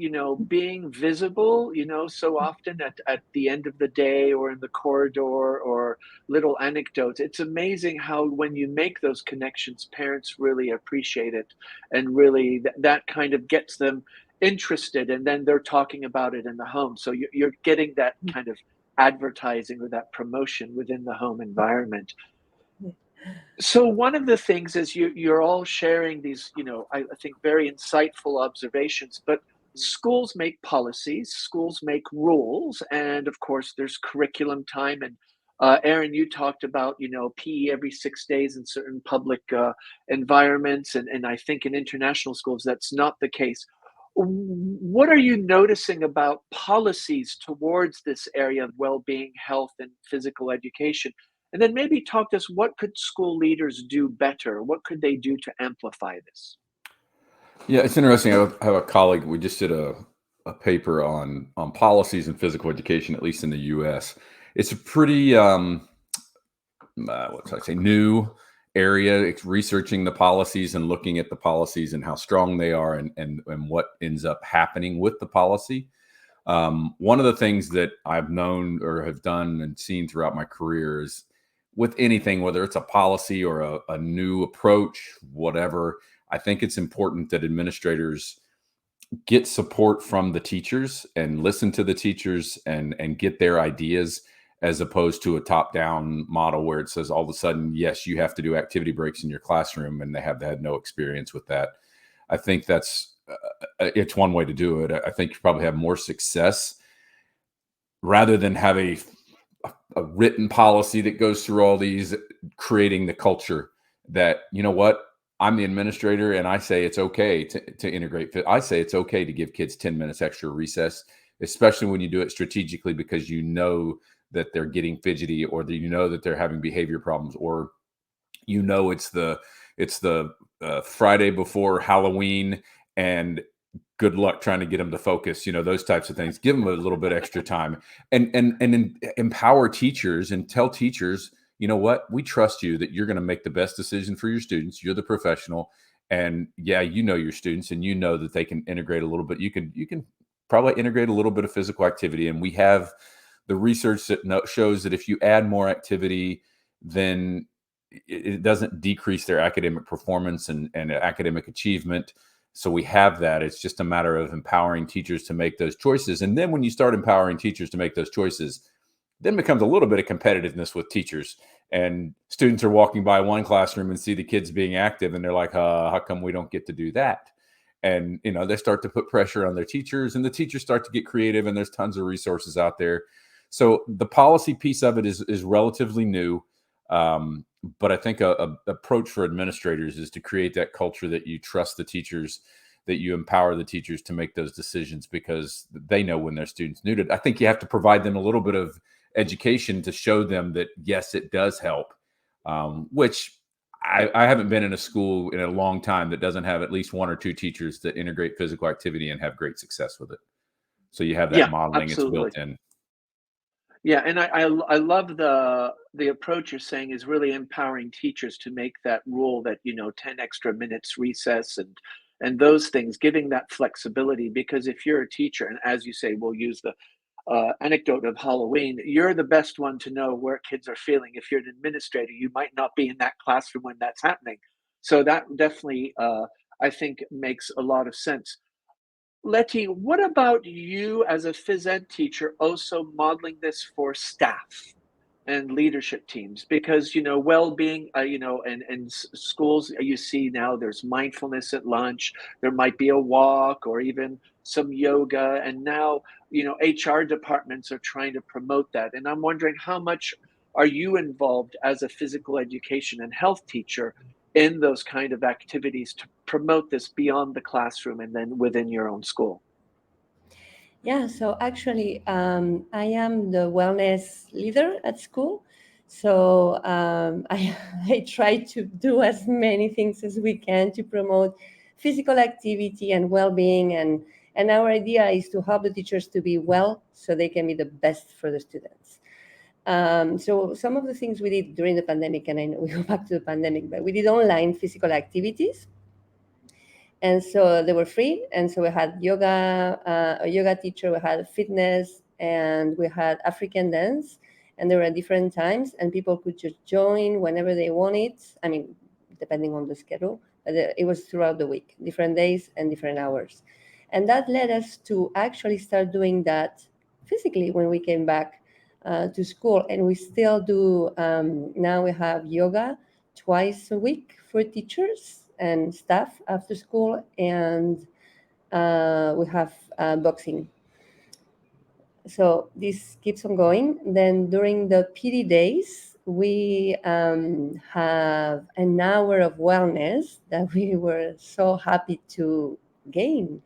Speaker 1: being visible. So often at the end of the day, or in the corridor, or little anecdotes. It's amazing how when you make those connections, parents really appreciate it, and really that kind of gets them interested, and then they're talking about it in the home. So you're getting that kind of advertising or that promotion within the home environment. So one of the things is you're all sharing these, I think very insightful observations, but schools make policies, schools make rules, and of course there's curriculum time. And Aaron, you talked about, PE every 6 days in certain public environments, and I think in international schools that's not the case. What are you noticing about policies towards this area of well-being, health, and physical education? And then maybe talk to us, what could school leaders do better? What could they do to amplify this?
Speaker 2: Yeah, it's interesting. I have a colleague. We just did a paper on policies in physical education, at least in the U.S. It's a pretty what should I say, new area. It's researching the policies and looking at the policies and how strong they are, and what ends up happening with the policy. One of the things that I've known or have done and seen throughout my career is, with anything, whether it's a policy or a new approach, whatever, I think it's important that administrators get support from the teachers and listen to the teachers and get their ideas, as opposed to a top-down model where it says all of a sudden, yes, you have to do activity breaks in your classroom, and they have had no experience with that. I think that's it's one way to do it. I think you probably have more success rather than have a written policy that goes through all these, creating the culture that, you know what, I'm the administrator and I say it's okay to integrate. I say it's okay to give kids 10 minutes extra recess, especially when you do it strategically, because you know that they're getting fidgety, or that you know that they're having behavior problems, or you know it's the Friday before Halloween, and good luck trying to get them to focus. You know, those types of things. Give them a little bit extra time, and empower teachers and tell teachers, you know what, we trust you that you're going to make the best decision for your students. You're the professional, and yeah, you know your students, and you know that they can integrate a little bit. You can probably integrate a little bit of physical activity, and we have the research that shows that if you add more activity, then it doesn't decrease their academic performance and academic achievement. So we have that. It's just a matter of empowering teachers to make those choices. And then when you start empowering teachers to make those choices, then becomes a little bit of competitiveness with teachers. And students are walking by one classroom and see the kids being active, and they're like, how come we don't get to do that? And, you know, they start to put pressure on their teachers, and the teachers start to get creative, and there's tons of resources out there. So the policy piece of it is relatively new. But I think a approach for administrators is to create that culture that you trust the teachers, that you empower the teachers to make those decisions, because they know when their students need it. I think you have to provide them a little bit of education to show them that, yes, it does help, which I haven't been in a school in a long time that doesn't have at least one or two teachers that integrate physical activity and have great success with it. So you have that
Speaker 1: Yeah,
Speaker 2: modeling, it's
Speaker 1: absolutely.
Speaker 2: built in.
Speaker 1: Yeah, and I love the approach you're saying is really empowering teachers to make that rule that, 10 extra minutes recess and those things, giving that flexibility. Because if you're a teacher, and as you say, we'll use the anecdote of Halloween, you're the best one to know where kids are feeling. If you're an administrator, you might not be in that classroom when that's happening. So that definitely, I think, makes a lot of sense. Letty, what about you as a phys ed teacher also modeling this for staff and leadership teams? Because, well-being, in schools, you see now there's mindfulness at lunch, there might be a walk or even some yoga. And now, HR departments are trying to promote that. And I'm wondering, how much are you involved as a physical education and health teacher in those kind of activities to promote this beyond the classroom and then within your own school?
Speaker 3: Yeah, so actually, I am the wellness leader at school. So I try to do as many things as we can to promote physical activity and well-being. And our idea is to help the teachers to be well so they can be the best for the students. So some of the things we did during the pandemic, and I know we go back to the pandemic, but we did online physical activities. And so they were free. And so we had yoga, a yoga teacher, we had fitness, and we had African dance. And there were different times, and people could just join whenever they wanted. I mean, depending on the schedule, but it was throughout the week, different days and different hours. And that led us to actually start doing that physically when we came back to school. And we still do, now we have yoga twice a week for teachers and staff after school, and we have boxing. So this keeps on going. Then during the PD days, we have an hour of wellness that we were so happy to gain.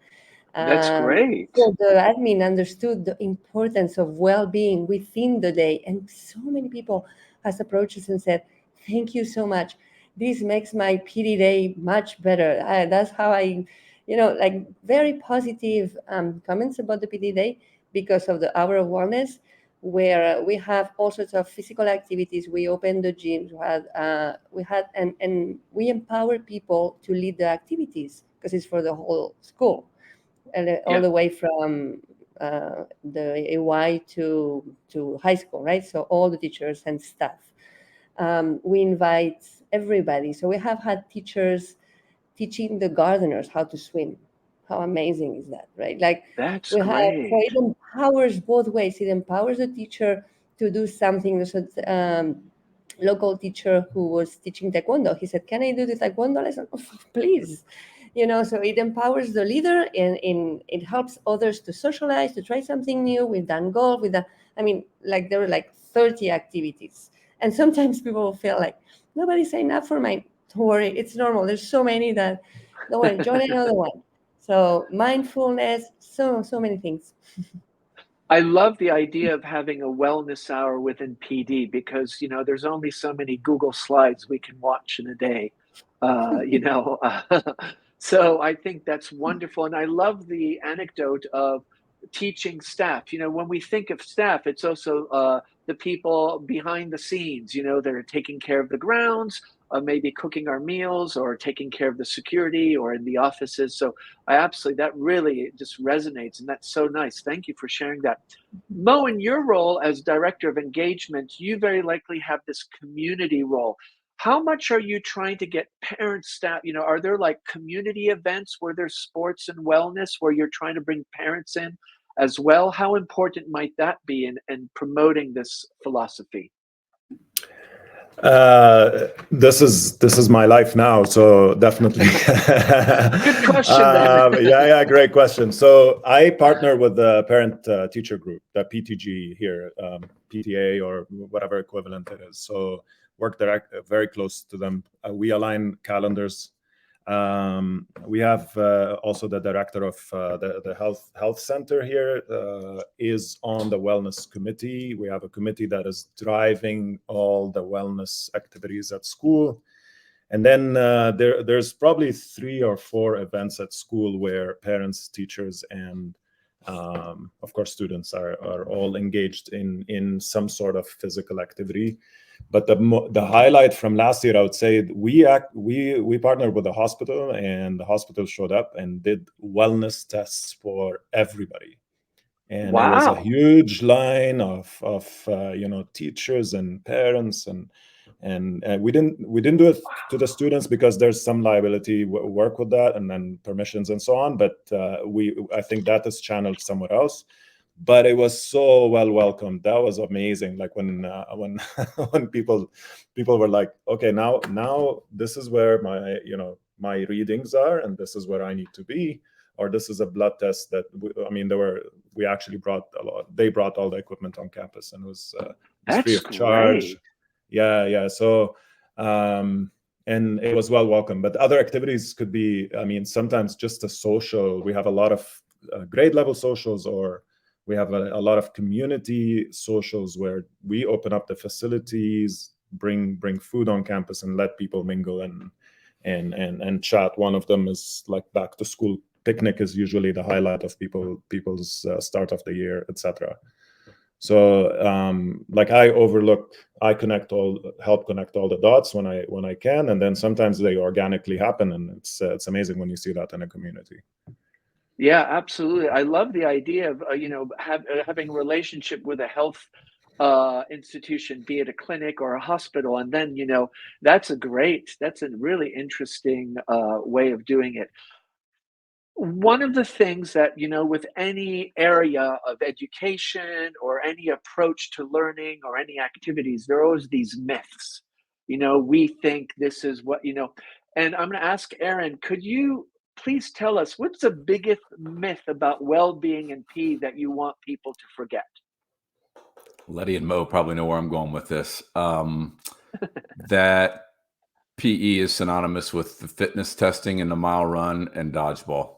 Speaker 1: That's great.
Speaker 3: So the admin understood the importance of well-being within the day, and so many people has approached us and said, "Thank you so much. This makes my PD day much better." That's how I, like very positive comments about the PD day because of the hour of wellness, where we have all sorts of physical activities. We opened the gyms. And we empower people to lead the activities because it's for the whole school, and all
Speaker 1: Yeah.
Speaker 3: the way from the AY to high school, right? So all the teachers and staff. We invite everybody. So we have had teachers teaching the gardeners how to swim. How amazing is that, right? Like
Speaker 1: That's
Speaker 3: we have, so
Speaker 1: great.
Speaker 3: it empowers both ways. It empowers the teacher to do something. There's a local teacher who was teaching taekwondo. He said, "Can I do the taekwondo lesson?" "Oh, please." So it empowers the leader, and it helps others to socialize, to try something new. We've done golf, there were like 30 activities. And sometimes people feel like, nobody's signed up for mine. Don't worry, it's normal. There's so many that, don't worry, join another one. So mindfulness, so many things.
Speaker 1: I love the idea of having a wellness hour within PD because, there's only so many Google slides we can watch in a day, So I think that's wonderful. And I love the anecdote of teaching staff. When we think of staff, it's also the people behind the scenes, that are taking care of the grounds, maybe cooking our meals or taking care of the security or in the offices. So that really just resonates. And that's so nice. Thank you for sharing that. Mo, in your role as director of engagement, you very likely have this community role. How much are you trying to get parents, staff, are there like community events where there's sports and wellness where you're trying to bring parents in as well? How important might that be in promoting this philosophy?
Speaker 4: This is my life now, so definitely.
Speaker 1: Good question.
Speaker 4: Yeah, great question. So I partner with the parent teacher group, the PTG here, PTA or whatever equivalent it is. So work very close to them. We align calendars. We have also the director of the health center here is on the wellness committee. We have a committee that is driving all the wellness activities at school. And then there's probably 3 or 4 events at school where parents, teachers, and of course students are all engaged in some sort of physical activity. But the highlight from last year, I would say, we partnered with the hospital, and the hospital showed up and did wellness tests for everybody. And
Speaker 1: Wow.
Speaker 4: It was a huge line of teachers and parents, and we didn't do it to the students because there's some liability work with that, and then permissions and so on. But I think that is channeled somewhere else. But it was so well welcomed. That was amazing. Like when when people were like, okay, now this is where my readings are, and this is where I need to be, or this is a blood test that we actually brought a lot. They brought all the equipment on campus, and it was free of charge. Yeah. So and it was well welcomed. But other activities could be, sometimes just a social. We have a lot of grade level socials, or we have a lot of community socials where we open up the facilities, bring food on campus, and let people mingle and chat. One of them is like back to school picnic is usually the highlight of people's start of the year, etc. So I help connect all the dots when I can, and then sometimes they organically happen, and it's amazing when you see that in a community.
Speaker 1: Yeah, absolutely. I love the idea of having a relationship with a health institution, be it a clinic or a hospital, and then that's a really interesting way of doing it. One of the things that with any area of education or any approach to learning or any activities, there are always these myths. We think this is what and I'm going to ask Aaron, could you please tell us what's the biggest myth about well-being in P that you want people to forget?
Speaker 2: Letty and Mo probably know where I'm going with this. That PE is synonymous with the fitness testing and the mile run and dodgeball.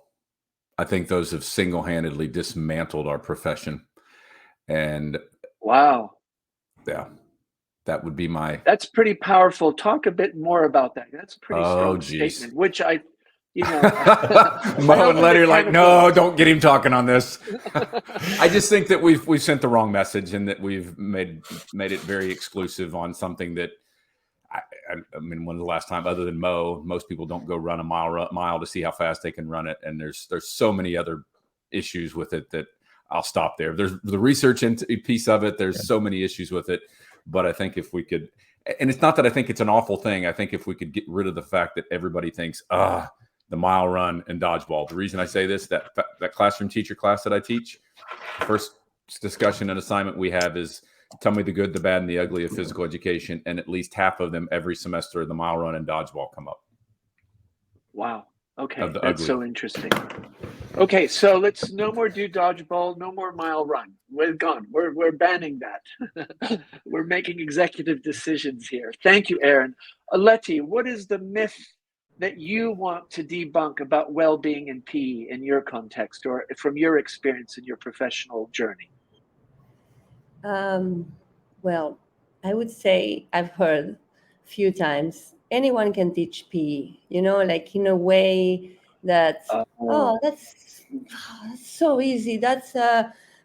Speaker 2: I think those have single-handedly dismantled our profession. And
Speaker 1: wow.
Speaker 2: Yeah, that would be
Speaker 1: That's pretty powerful. Talk a bit more about that. That's a pretty strong statement, which
Speaker 2: Mo and Letty are like, no, don't get him talking on this. I just think that we've sent the wrong message, and that we've made it very exclusive on something that when the last time, other than Mo, most people don't go run a mile to see how fast they can run it. And there's so many other issues with it that I'll stop there. There's the research piece of it. There's so many issues with it. But I think if we could, and it's not that I think it's an awful thing. I think if we could get rid of the fact that everybody thinks, the mile run and dodgeball. The reason I say this, that classroom teacher class that I teach, first discussion and assignment we have is tell me the good, the bad, and the ugly of physical education. And at least half of them every semester, the mile run and dodgeball come up.
Speaker 1: Wow. Okay,
Speaker 2: of the
Speaker 1: that's
Speaker 2: ugly.
Speaker 1: so interesting. Okay, so let's no more do dodgeball, no more mile run. We're gone. We're banning that. We're making executive decisions here. Thank you, Aaron. Letty, what is the myth that you want to debunk about well-being in PE in your context or from your experience in your professional journey?
Speaker 3: Well, I would say I've heard a few times anyone can teach PE, like in a way that, oh, that's so easy.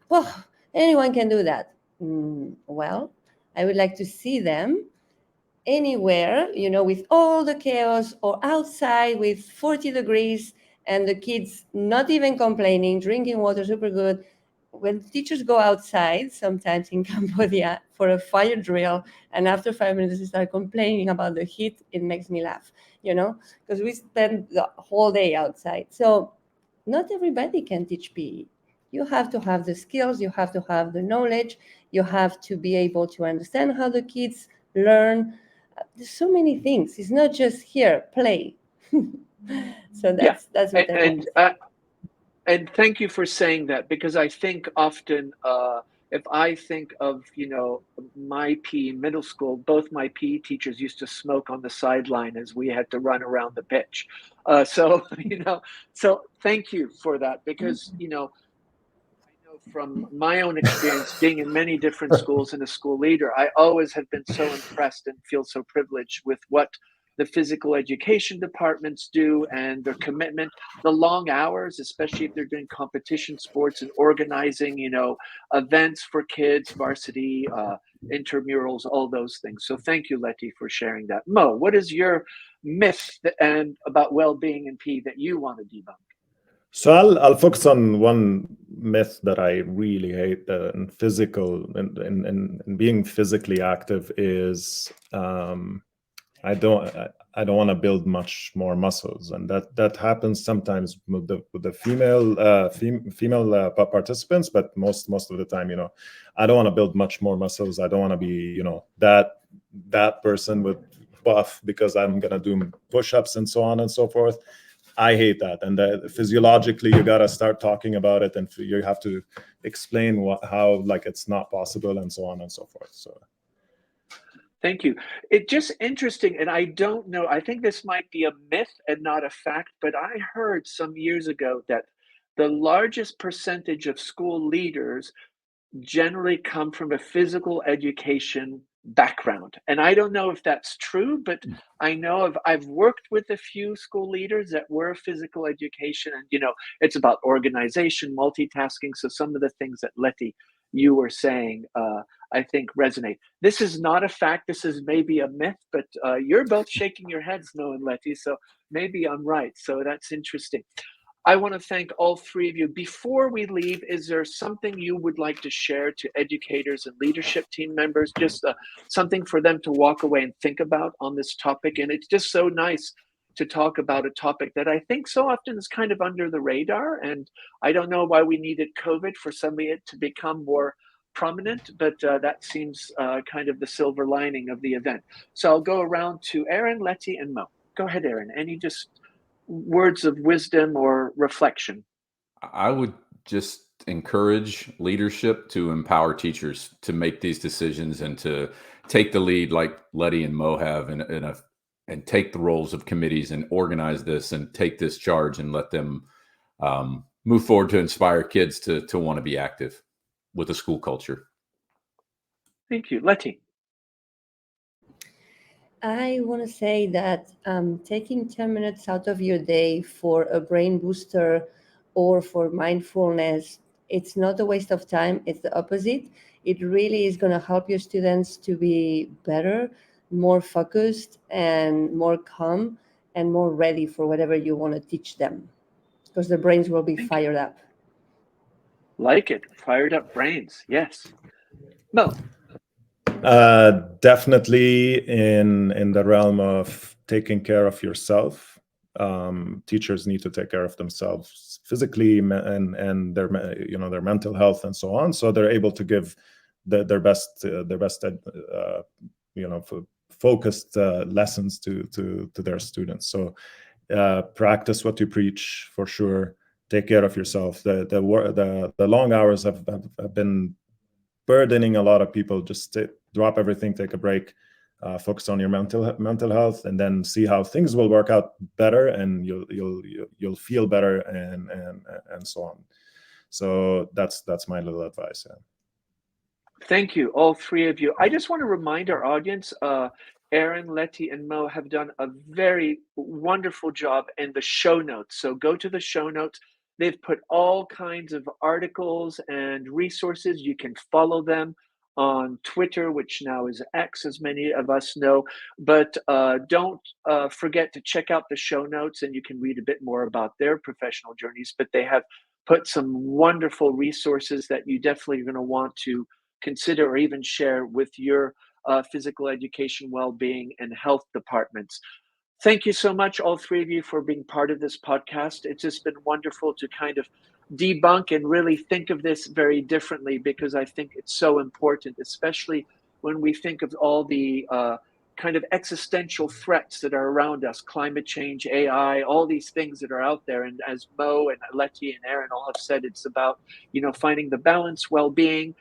Speaker 3: Well, anyone can do that. Well, I would like to see them anywhere, with all the chaos or outside with 40 degrees and the kids not even complaining, drinking water super good. When teachers go outside, sometimes in Cambodia, for a fire drill, and after 5 minutes they start complaining about the heat, it makes me laugh, because we spend the whole day outside. So not everybody can teach PE. You have to have the skills, you have to have the knowledge, you have to be able to understand how the kids learn. There's so many things. It's not just here, play. So that's what I want.
Speaker 1: And thank you for saying that, because I think often if I think of, my PE middle school, both my PE teachers used to smoke on the sideline as we had to run around the pitch. So thank you for that, because, I know from my own experience being in many different schools and a school leader, I always have been so impressed and feel so privileged with what the physical education departments do and their commitment, the long hours, especially if they're doing competition sports and organizing, events for kids, varsity, intramurals, all those things. So thank you, Letty, for sharing that. Mo, what is your myth and about well-being in PE that you want to debunk?
Speaker 4: So I'll focus on one myth that I really hate in physical and being physically active is I don't want to build much more muscles, and that happens sometimes with the female participants, but most of the time, I don't want to build much more muscles. I don't want to be that person with buff because I'm gonna do push-ups and so on and so forth. I hate that. And physiologically, you got to start talking about it, and you have to explain how it's not possible and so on and so forth. So
Speaker 1: thank you. It's just interesting, and I don't know, I think this might be a myth and not a fact, but I heard some years ago that the largest percentage of school leaders generally come from a physical education background. And I don't know if that's true, but I know I've worked with a few school leaders that were physical education, and it's about organization, multitasking. So some of the things that Letty, you were saying, I think resonate. This is not a fact. This is maybe a myth, but you're both shaking your heads, Mo and Letty. So maybe I'm right. So that's interesting. I want to thank all three of you. Before we leave, is there something you would like to share to educators and leadership team members? Just something for them to walk away and think about on this topic. And it's just so nice to talk about a topic that I think so often is kind of under the radar. And I don't know why we needed COVID for some of it to become more prominent, but that seems kind of the silver lining of the event. So I'll go around to Aaron, Letty, and Mo. Go ahead, Aaron. Any just words of wisdom or reflection?
Speaker 2: I would just encourage leadership to empower teachers to make these decisions and to take the lead like Letty and Mo have and take the roles of committees and organize this and take this charge and let them move forward to inspire kids to want to be active with the school culture.
Speaker 1: Thank you. Letty.
Speaker 3: I want to say that taking 10 minutes out of your day for a brain booster or for mindfulness, it's not a waste of time. It's the opposite. It really is going to help your students to be better, more focused, and more calm, and more ready for whatever you want to teach them, because their brains will be fired up.
Speaker 1: Like it. Fired up brains. Yes. Mo.
Speaker 4: Definitely in the realm of taking care of yourself. Teachers need to take care of themselves physically and their their mental health and so on, so they're able to give their best focused lessons to their students. So practice what you preach for sure. Take care of yourself. The long hours have been burdening a lot of people. Just drop everything, take a break, focus on your mental health, and then see how things will work out better, and you'll feel better, and so on. So that's my little advice. Yeah.
Speaker 1: Thank you, all three of you. I just want to remind our audience, Aaron, Letty, and Mo have done a very wonderful job in the show notes. So go to the show notes. They've put all kinds of articles and resources. You can follow them on Twitter, which now is X, as many of us know. But don't forget to check out the show notes, and you can read a bit more about their professional journeys. But they have put some wonderful resources that you definitely are going to want to consider or even share with your physical education, well-being, and health departments. Thank you so much, all three of you, for being part of this podcast. It's just been wonderful to kind of debunk and really think of this very differently, because I think it's so important, especially when we think of all the kind of existential threats that are around us, climate change, AI, all these things that are out there. And as Mo and Letty and Aaron all have said, it's about, finding the balance, well-being,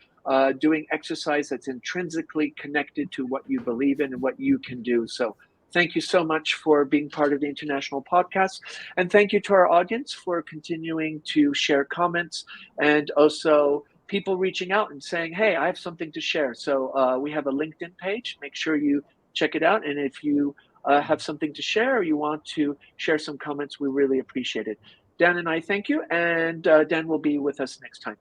Speaker 1: doing exercise that's intrinsically connected to what you believe in and what you can do. So thank you so much for being part of the International Podcast. And thank you to our audience for continuing to share comments, and also people reaching out and saying, hey, I have something to share. So we have a LinkedIn page. Make sure you check it out. And if you have something to share, or you want to share some comments, we really appreciate it. Dan and I thank you. And Dan will be with us next time.